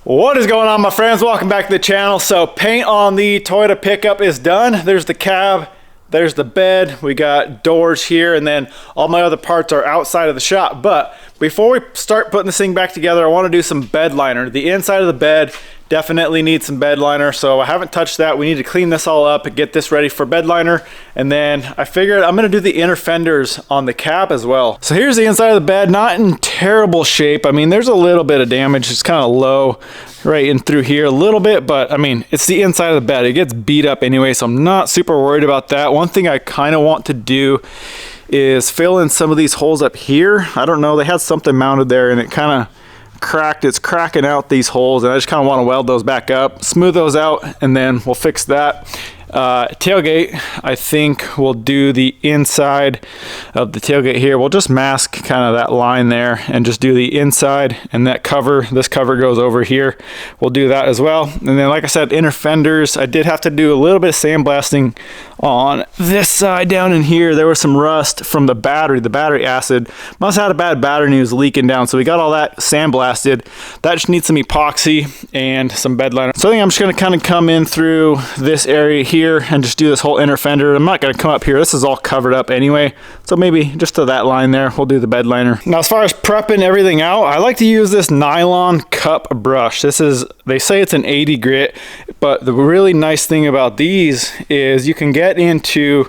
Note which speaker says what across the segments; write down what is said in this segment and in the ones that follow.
Speaker 1: What is going on, my friends? Welcome back to the channel. So paint on the Toyota pickup is done. There's the cab, there's the bed, we got doors here, and then all my other parts are outside of the shop. But before we start putting this thing back together, I want to do some bed liner. The inside of the bed definitely needs some bed liner, so I haven't touched that. We need to clean this all up and get this ready for bed liner, and then I figured I'm gonna do the inner fenders on the cab as well. So here's the inside of the bed, not in terrible shape. I mean, there's a little bit of damage. It's kind of low right in through here a little bit, but I mean, it's the inside of the bed. It gets beat up anyway, so I'm not super worried about that. One thing I kind of want to do is fill in some of these holes up here. I don't know, they had something mounted there and it kind of cracked. It's cracking out these holes, and I just kind of want to weld those back up, smooth those out, and then we'll fix that. Tailgate, I think we'll do the inside of the tailgate here. We'll just mask kind of that line there and just do the inside, and that cover, this cover goes over here. We'll do that as well. And then, like I said, inner fenders, I did have to do a little bit of sandblasting on this side down in here. There was some rust from the battery acid. Must have had a bad battery and it was leaking down. So we got all that sandblasted. That just needs some epoxy and some bed liner. So I think I'm just gonna kind of come in through this area here and just do this whole inner fender. I'm not gonna come up here. This is all covered up anyway. So maybe just to that line there, we'll do the bed liner. Now, as far as prepping everything out, I like to use this nylon cup brush. This is, they say it's an 80 grit, but the really nice thing about these is you can get into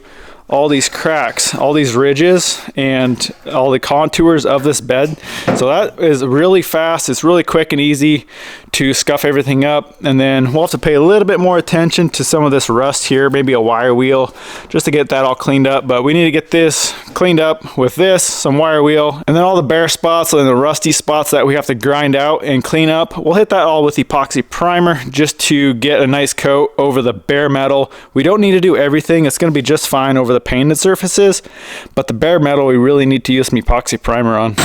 Speaker 1: all these cracks, all these ridges, and all the contours of this bed. So that is really fast. It's really quick and easy to scuff everything up. And then we'll have to pay a little bit more attention to some of this rust here, maybe a wire wheel, just to get that all cleaned up. But we need to get this cleaned up with this, some wire wheel, and then all the bare spots and the rusty spots that we have to grind out and clean up. We'll hit that all with epoxy primer just to get a nice coat over the bare metal. We don't need to do everything. It's going to be just fine over the painted surfaces, but the bare metal we really need to use some epoxy primer on.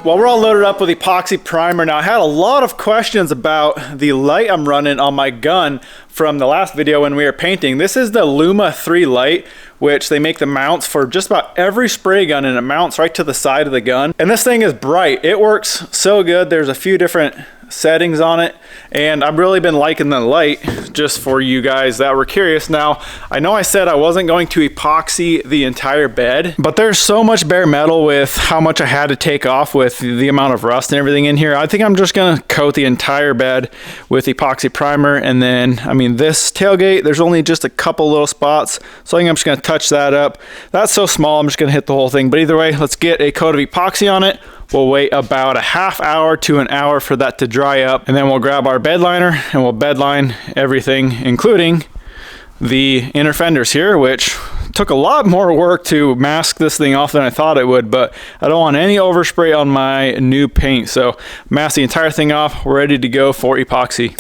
Speaker 1: Well, we're all loaded up with epoxy primer. Now, I had a lot of questions about the light I'm running on my gun from the last video when we were painting. This is the Luma 3 light, which they make the mounts for just about every spray gun, and it mounts right to the side of the gun. And this thing is bright. It works so good. There's a few different settings on it, and I've really been liking the light, just for you guys that were curious. Now, I know I said I wasn't going to epoxy the entire bed, but there's so much bare metal with how much I had to take off with the amount of rust and everything in here. I think I'm just gonna coat the entire bed with epoxy primer, and then, I mean, this tailgate, there's only just a couple little spots, so I think I'm just gonna touch that up. That's so small, I'm just gonna hit the whole thing. But either way, let's get a coat of epoxy on it. We'll wait about a half hour to an hour for that to dry up, and then we'll grab our bed liner and we'll bed line everything, including the inner fenders here, which took a lot more work to mask this thing off than I thought it would, but I don't want any overspray on my new paint. So mask the entire thing off. We're ready to go for epoxy.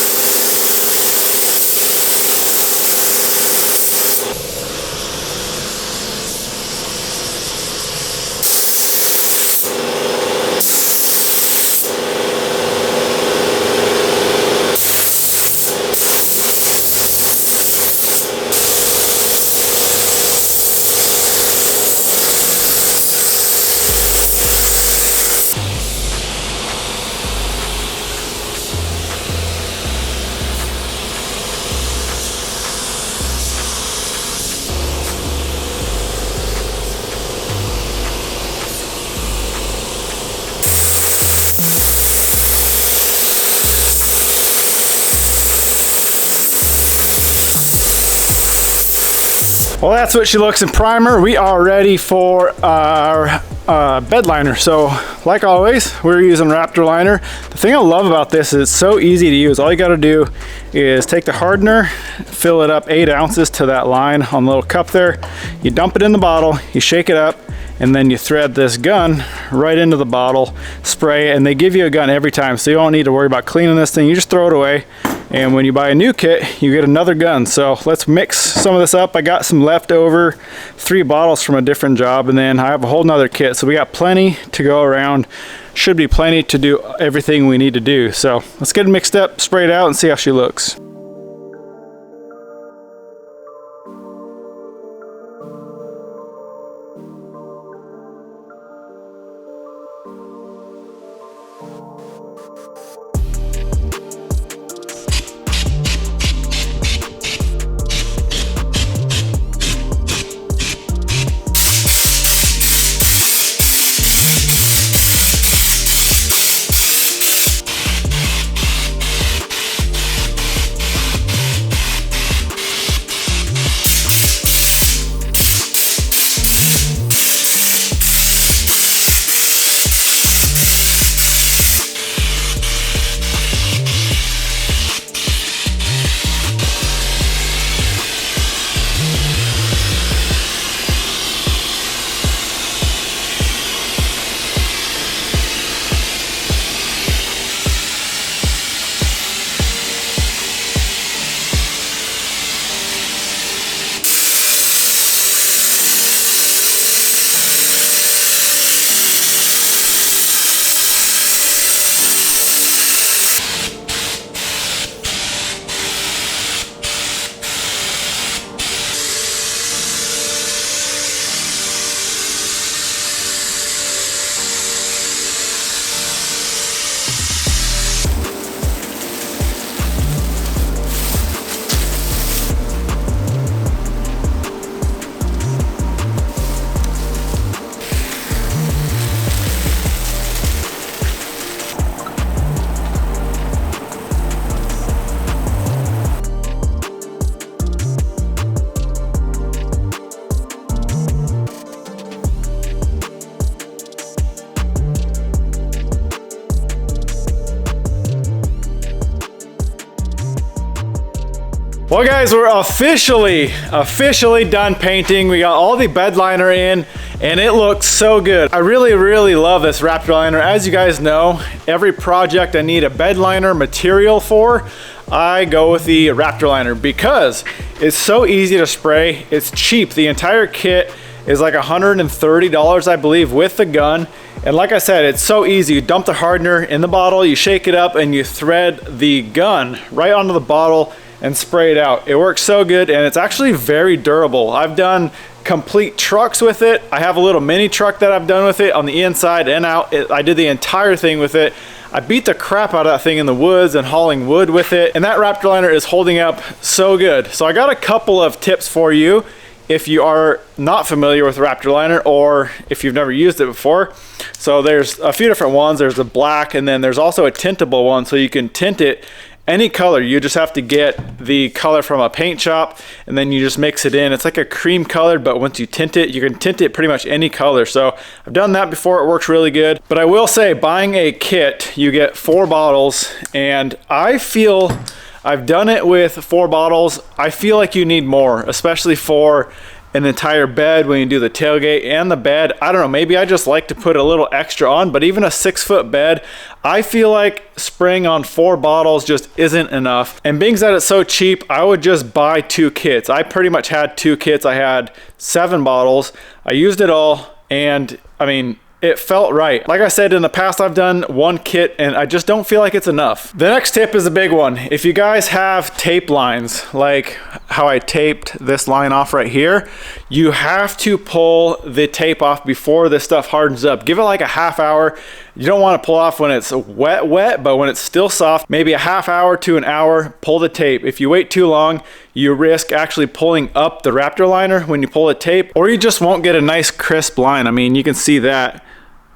Speaker 1: Well, that's what she looks in primer. We are ready for our bed liner. So like always, we're using Raptor liner. The thing I love about this is it's so easy to use. All you got to do is take the hardener, fill it up 8 ounces to that line on the little cup there. You dump it in the bottle, you shake it up, and then you thread this gun right into the bottle, spray, and they give you a gun every time, so you don't need to worry about cleaning this thing. You just throw it away, and when you buy a new kit, you get another gun. So let's mix some of this up. I got some leftover 3 bottles from a different job, and then I have a whole nother kit, so we got plenty to go around. Should be plenty to do everything we need to do. So let's get it mixed up, spray it out, and see how she looks. Well guys, we're officially done painting. We got all the bed liner in and it looks so good. I really love this Raptor liner. As you guys know, every project I need a bed liner material for, I go with the Raptor liner because it's so easy to spray. It's cheap. The entire kit is like $130, I believe, with the gun. And like I said, it's so easy. You dump the hardener in the bottle, you shake it up, and you thread the gun right onto the bottle and spray it out. It works so good, and it's actually very durable. I've done complete trucks with it. I have a little mini truck that I've done with it on the inside and out. I did the entire thing with it. I beat the crap out of that thing in the woods and hauling wood with it, and that Raptor liner is holding up so good. So I got a couple of tips for you if you are not familiar with Raptor liner or if you've never used it before. So there's a few different ones. There's a black, and then there's also a tintable one, so you can tint it any color. You just have to get the color from a paint shop, and then you just mix it in. It's like a cream colored, but once you tint it, you can tint it pretty much any color. So I've done that before. It works really good. But I will say, buying a kit, you get 4 bottles, and I feel I've done it with 4 bottles. I feel like you need more, especially for an entire bed when you do the tailgate and the bed. I don't know, maybe I just like to put a little extra on, but even a 6-foot bed, I feel like spraying on 4 bottles just isn't enough. And being that it's so cheap, I would just buy 2 kits. I pretty much had 2 kits. I had 7 bottles. I used it all, and I mean, it felt right. Like I said, in the past, I've done 1 kit and I just don't feel like it's enough. The next tip is a big one. If you guys have tape lines, like how I taped this line off right here, you have to pull the tape off before this stuff hardens up. Give it like a half hour. You don't want to pull off when it's wet, but when it's still soft, maybe a half hour to an hour, pull the tape. If you wait too long, you risk actually pulling up the Raptor liner when you pull the tape, or you just won't get a nice crisp line. I mean, you can see that.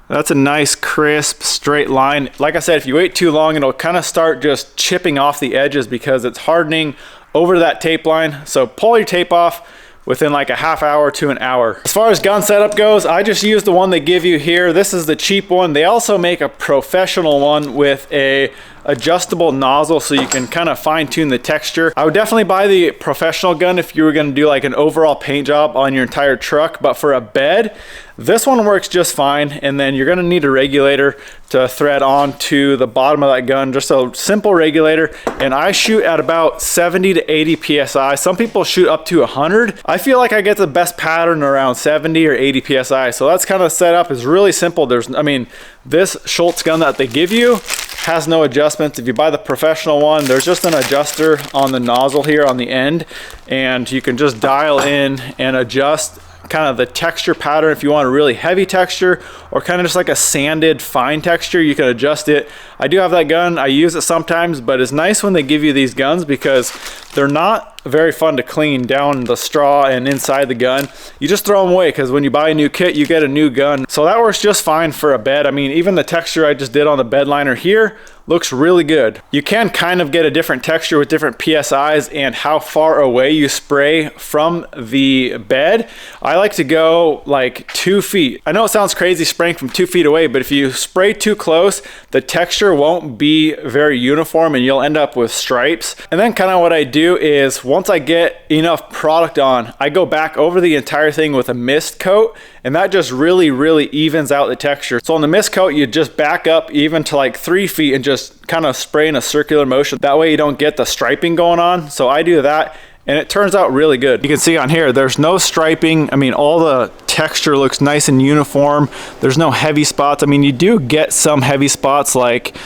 Speaker 1: That's a nice, crisp, straight line. Like I said, if you wait too long, it'll kind of start just chipping off the edges because it's hardening over that tape line. So pull your tape off within like a half hour to an hour. As far as gun setup goes, I just use the one they give you here. This is the cheap one. They also make a professional one with a adjustable nozzle, so you can kind of fine tune the texture. I would definitely buy the professional gun if you were going to do like an overall paint job on your entire truck, but for a bed, this one works just fine. And then you're going to need a regulator to thread onto the bottom of that gun, just a simple regulator. And I shoot at about 70 to 80 psi. Some people shoot up to 100. I feel like I get the best pattern around 70 or 80 psi. So that's kind of setup is really simple. I mean, this Schultz gun that they give you has no adjustments. If you buy the professional one, there's just an adjuster on the nozzle here on the end, and you can just dial in and adjust kind of the texture pattern. If you want a really heavy texture or kind of just like a sanded fine texture, you can adjust it. I do have that gun. I use it sometimes, but it's nice when they give you these guns because they're not very fun to clean down the straw and inside the gun. You just throw them away because when you buy a new kit, you get a new gun. So that works just fine for a bed. I mean, even the texture I just did on the bed liner here looks really good. You can kind of get a different texture with different PSIs and how far away you spray from the bed. I like to go like 2 feet. I know it sounds crazy spraying from 2 feet away, but if you spray too close, the texture won't be very uniform and you'll end up with stripes. And then kind of what I do is once I get enough product on, I go back over the entire thing with a mist coat, and that just really evens out the texture. So on the mist coat, you just back up even to like 3 feet and just kind of spray in a circular motion. That way you don't get the striping going on. So I do that, and it turns out really good. You can see on here, there's no striping. I mean, all the texture looks nice and uniform. There's no heavy spots. I mean, you do get some heavy spots, like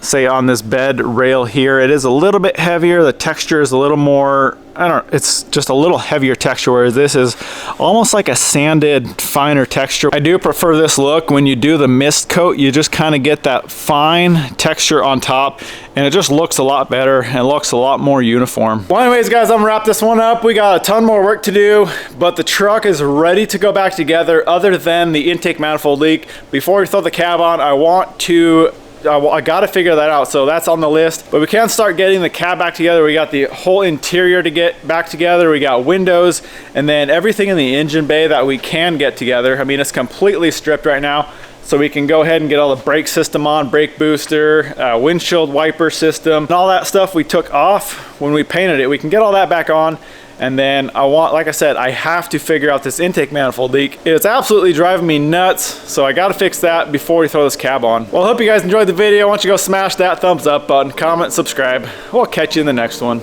Speaker 1: say on this bed rail here. It is a little bit heavier. The texture is a little more, I don't know, it's just a little heavier texture, whereas this is almost like a sanded, finer texture. I do prefer this look. When you do the mist coat, you just kind of get that fine texture on top, and it just looks a lot better and looks a lot more uniform. Well, anyways, guys, I'm gonna wrap this one up. We got a ton more work to do, but the truck is ready to go back together other than the intake manifold leak. Before we throw the cab on, I gotta figure that out, so that's on the list. But we can start getting the cab back together. We got the whole interior to get back together. We got windows, and then everything in the engine bay that we can get together. I mean, it's completely stripped right now, so we can go ahead and get all the brake system on, brake booster, windshield wiper system, and all that stuff we took off when we painted it. We can get all that back on. And then like I said, I have to figure out this intake manifold leak. It's absolutely driving me nuts, so I gotta fix that before we throw this cab on. Well, I hope you guys enjoyed the video. Why don't you go smash that thumbs up button, comment, subscribe. We'll catch you in the next one.